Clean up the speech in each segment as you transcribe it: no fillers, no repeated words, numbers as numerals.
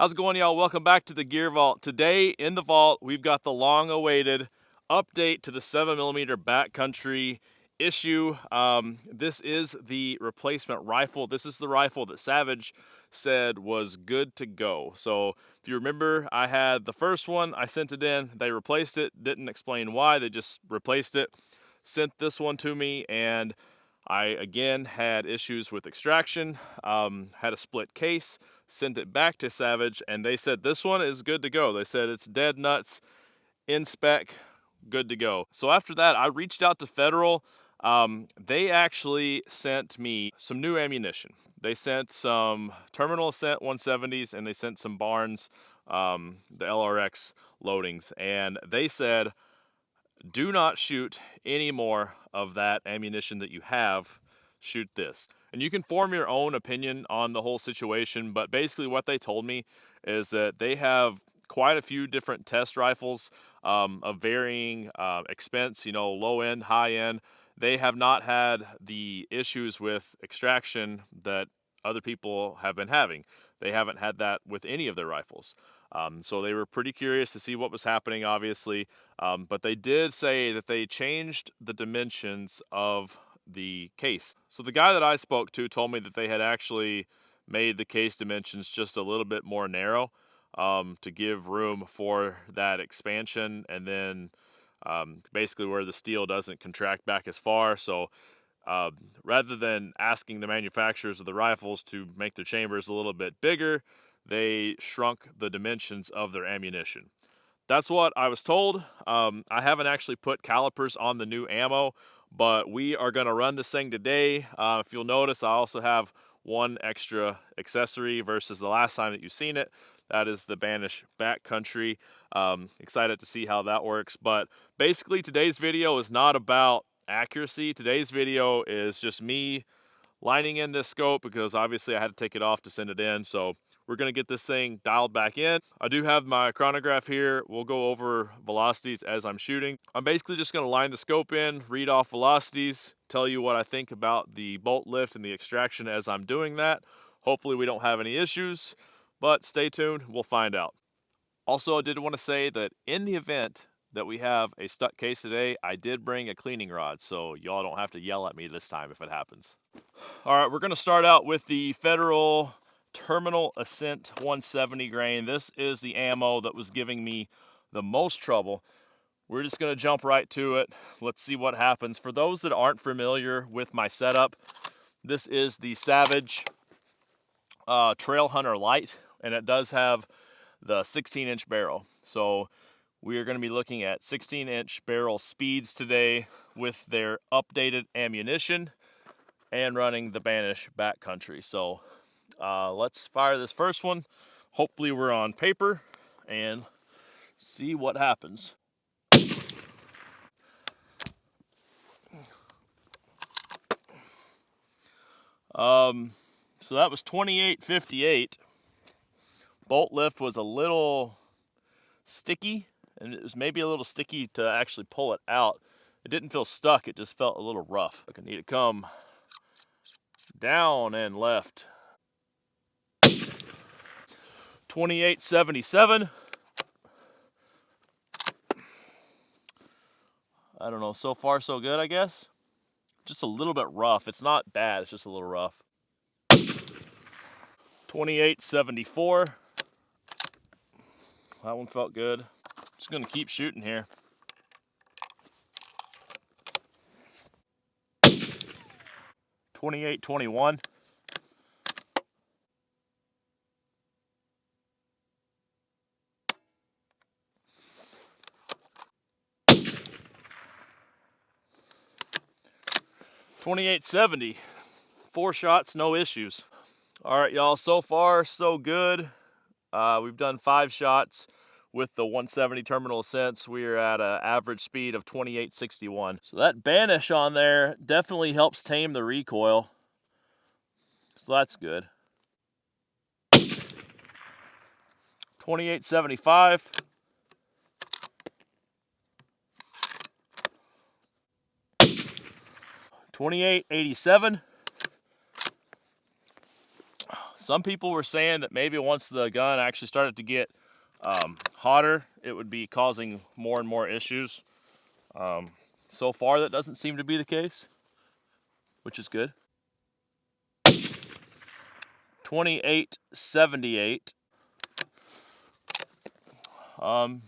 How's it going, y'all? Welcome back to the Gear Vault. Today in the vault, we've got the long-awaited update to the 7mm backcountry issue. This is the replacement rifle. This is the rifle that Savage said was good to go. So if you remember, I had the first one, I sent it in, they replaced it, didn't explain why, they just replaced it, sent this one to me, and I again had issues with extraction, had a split case, sent it back to Savage, and they said this one is good to go. They said it's dead nuts, in spec, good to go. So after that, I reached out to Federal. They actually sent me some new ammunition. They sent some Terminal Ascent 170s, and they sent some Barnes, the LRX loadings, and they said, do not shoot any more of that ammunition that you have. Shoot this. And you can form your own opinion on the whole situation, but basically what they told me is that they have quite a few different test rifles of varying expense, low end, high end. They have not had the issues with extraction that other people have been having. They haven't had that with any of their rifles. So they were pretty curious to see what was happening, obviously. But they did say that they changed the dimensions of the case. So the guy that I spoke to told me that they had actually made the case dimensions just a little bit more narrow to give room for that expansion, and then basically where the steel doesn't contract back as far. So rather than asking the manufacturers of the rifles to make their chambers a little bit bigger, they shrunk the dimensions of their ammunition. That's what I was told. I haven't actually put calipers on the new ammo, but we are going to run this thing today. If you'll notice, I also have one extra accessory versus the last time that you've seen it. That is the Banish Backcountry. Excited to see how that works. But basically, today's video is not about accuracy. Today's video is just me lining in this scope because obviously I had to take it off to send it in. So we're going to get this thing dialed back in. I do have my chronograph here. We'll go over velocities as I'm shooting. I'm basically just going to line the scope in, read off velocities, tell you what I think about the bolt lift and the extraction as I'm doing that. Hopefully we don't have any issues, but stay tuned. We'll find out. Also, I did want to say that in the event that we have a stuck case today, I did bring a cleaning rod, so y'all don't have to yell at me this time if it happens. All right, we're going to start out with the Federal Terminal Ascent 170 grain. This is the ammo that was giving me the most trouble. We're just going to jump right to it. Let's see what happens. For those that aren't familiar with my setup, this is the Savage Trail Hunter Light, and it does have the 16-inch barrel. So we are going to be looking at 16-inch barrel speeds today with their updated ammunition and running the Banish Backcountry. So let's fire this first one. Hopefully we're on paper and see what happens. So that was 28.58. Bolt lift was a little sticky, and it was maybe a little sticky to actually pull it out. It didn't feel stuck, it just felt a little rough. I need to come down and left. 28.77. I don't know, so far so good, I guess. Just a little bit rough. It's not bad, it's just a little rough. 28.74. That one felt good. Just gonna keep shooting here. 28.21. $28.70. 4 shots, no issues. All right, y'all, so far so good. We've done 5 shots with the 170 terminal ascents. We are at an average speed of 28.61. So that Banish on there definitely helps tame the recoil. So that's good. 28.75. 28.87. Some people were saying that maybe once the gun actually started to get hotter, it would be causing more and more issues. So far, that doesn't seem to be the case, which is good. 2878.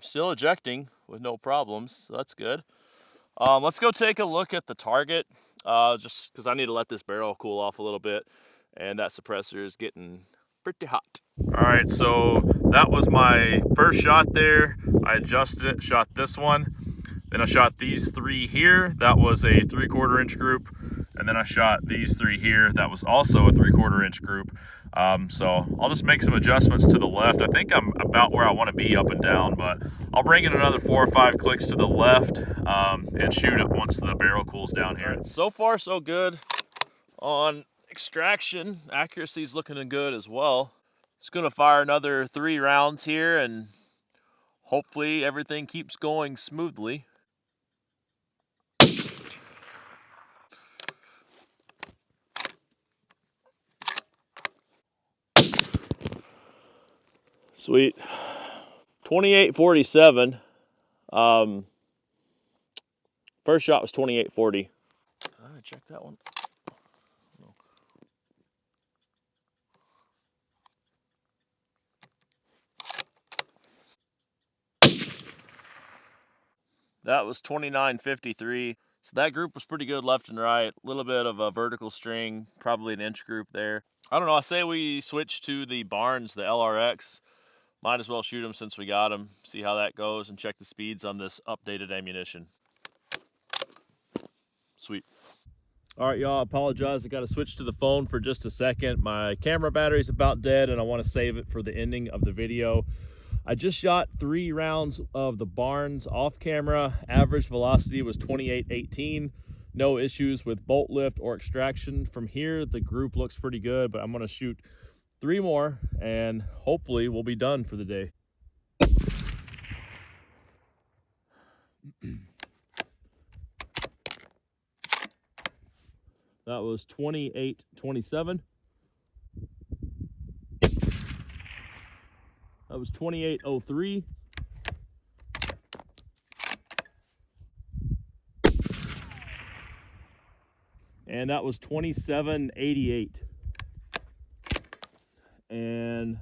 Still ejecting with no problems, so that's good. Let's go take a look at the target, just because I need to let this barrel cool off a little bit, and that suppressor is getting pretty hot. All right, so that was my first shot there. I adjusted it, shot this one. Then I shot these three here. That was a 3/4 inch group. And then I shot these three here. That was also a 3/4 inch group. So I'll just make some adjustments to the left. I think I'm about where I want to be up and down, but I'll bring in another 4 or 5 clicks to the left and shoot it once the barrel cools down here. Right, so far so good on extraction. Accuracy's looking good as well. Just gonna fire another 3 rounds here and hopefully everything keeps going smoothly. Sweet. 2847. First shot was 2840. Check that one. No. That was 2953. So that group was pretty good left and right. A little bit of a vertical string, probably an inch group there. I don't know, I say we switch to the Barnes, the LRX. Might as well shoot them since we got them, see how that goes, and check the speeds on this updated ammunition. Sweet. All right, y'all, I apologize. I got to switch to the phone for just a second. My camera battery's about dead, and I want to save it for the ending of the video. I just shot 3 rounds of the Barnes off camera. Average velocity was 2818. No issues with bolt lift or extraction. From here, the group looks pretty good, but I'm going to shoot 3 more, and hopefully we'll be done for the day. That was 2827. That was 2803. And that was 2788. And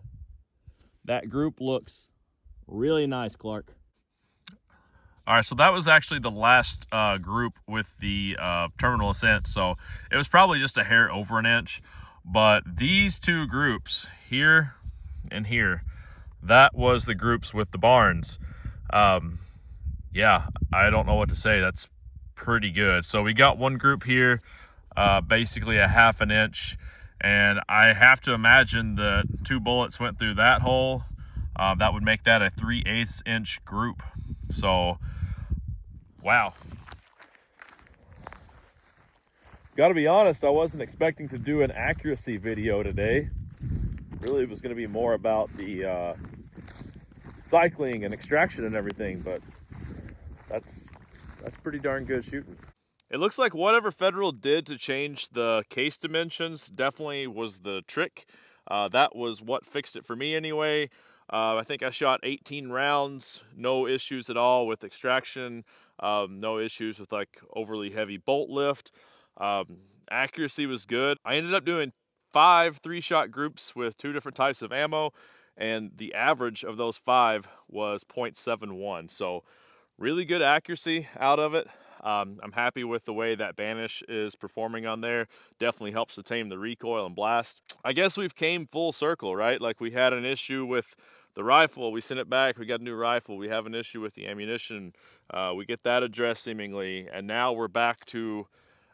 that group looks really nice, Clark. All right, so that was actually the last group with the terminal ascent, so it was probably just a hair over an inch. But these 2 groups, here and here, that was the groups with the Barnes. Yeah, I don't know what to say. That's pretty good. So we got one group here, basically a 1/2 inch, and I have to imagine the 2 bullets went through that hole. That would make that a 3/8 inch group. So, wow. Gotta be honest, I wasn't expecting to do an accuracy video today. Really, it was going to be more about the cycling and extraction and everything, but that's pretty darn good shooting. It looks like whatever Federal did to change the case dimensions definitely was the trick. That was what fixed it for me anyway. I think I shot 18 rounds, no issues at all with extraction, no issues with like overly heavy bolt lift. Accuracy was good. I ended up doing 5 3-shot groups with 2 different types of ammo, and the average of those 5 was 0.71. So really good accuracy out of it. I'm happy with the way that Banish is performing on there. Definitely helps to tame the recoil and blast. I guess we've came full circle, right? Like we had an issue with the rifle, we sent it back, we got a new rifle. We have an issue with the ammunition, we get that addressed seemingly, and now we're back to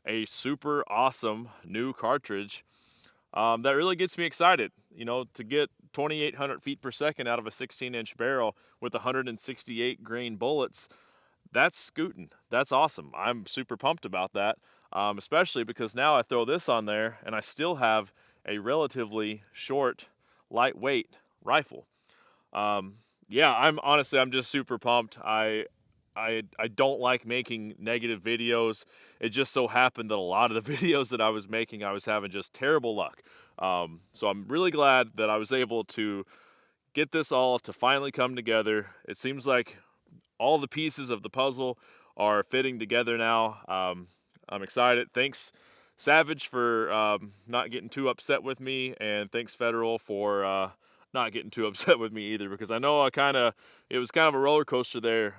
a super awesome new cartridge. That really gets me excited, you know, to get 2,800 feet per second out of a 16-inch barrel with 168 grain bullets. That's scooting. That's awesome. I'm super pumped about that, especially because now I throw this on there and I still have a relatively short, lightweight rifle. Yeah, I'm just super pumped. I don't like making negative videos. It just so happened that a lot of the videos that I was making, I was having just terrible luck. So I'm really glad that I was able to get this all to finally come together. It seems like all the pieces of the puzzle are fitting together now. I'm excited. Thanks, Savage, for not getting too upset with me, and thanks, Federal, for not getting too upset with me either, because I know it was kind of a roller coaster there.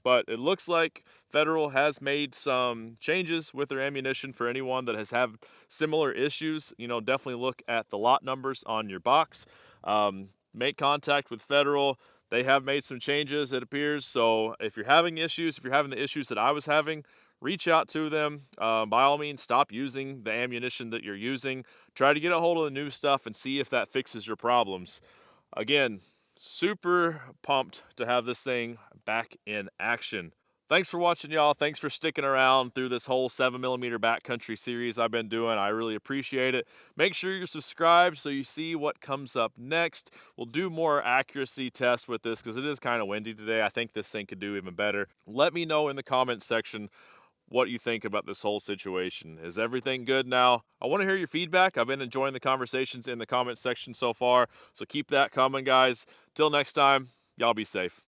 But it looks like Federal has made some changes with their ammunition for anyone that has had similar issues. Definitely look at the lot numbers on your box. Make contact with Federal. They have made some changes, it appears. So if you're having issues, if you're having the issues that I was having, reach out to them. By all means, stop using the ammunition that you're using. Try to get a hold of the new stuff and see if that fixes your problems. Again, super pumped to have this thing back in action. Thanks for watching, y'all. Thanks for sticking around through this whole 7mm backcountry series I've been doing. I really appreciate it. Make sure you're subscribed so you see what comes up next. We'll do more accuracy tests with this because it is kind of windy today. I think this thing could do even better. Let me know in the comments section what you think about this whole situation. Is everything good now? I want to hear your feedback. I've been enjoying the conversations in the comments section so far, so keep that coming, guys. Till next time, y'all be safe.